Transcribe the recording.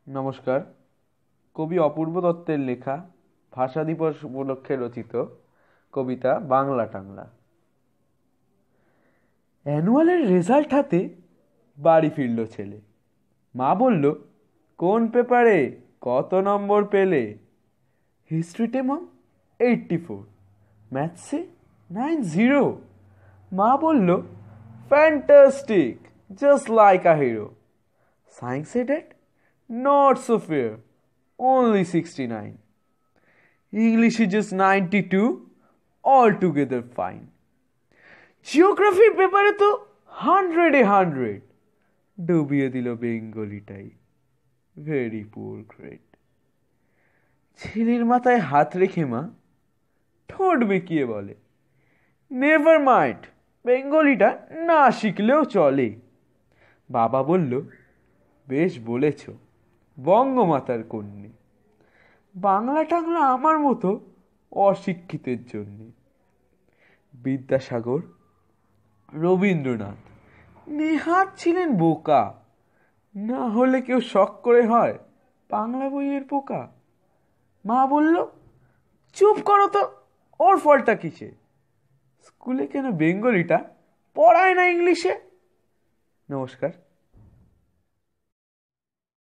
নমস্কার। কবি অপূর্ব দত্তের লেখা ভাষা দিবস উপলক্ষে রচিত কবিতা বাংলা টাংলা। অ্যানুয়ালের রেজাল্ট হাতে বাড়ি ফিরল ছেলে। মা বলল, কোন পেপারে কত নম্বর পেলে? হিস্ট্রিতে মা 84, ম্যাথসে 90। মা বলল, ফ্যান্টাস্টিক, জাস্ট লাইক আ হিরো। সায়েন্সে dad, not so fair, only 69. English is just 92, altogether fine. জিওগ্রাফির পেপারে তো 100 ডুবিয়ে দিল বেঙ্গলিটাই, ভেরি পুয়ার গ্রেড। ছেলের মাথায় হাত রেখে মা ঠোঁট বেঁকিয়ে বলে, নেভার মাইন্ড, বেঙ্গলিটা না শিখলেও চলে। বাবা বলল, বেশ বলেছ, বঙ্গমাতার কন্যে। বাংলা টাংলা আমার মতো অশিক্ষিতের জন্যে। বিদ্যাসাগর, রবীন্দ্রনাথ নেহাত ছিলেন বোকা, না হলে কেউ শখ করে হয় বাংলা বইয়ের পোকা। মা বলল, চুপ করো তো, ওর ফলটা কিসে? স্কুলে কেন বেঙ্গলিটা পড়ায় না ইংলিশে? নমস্কার।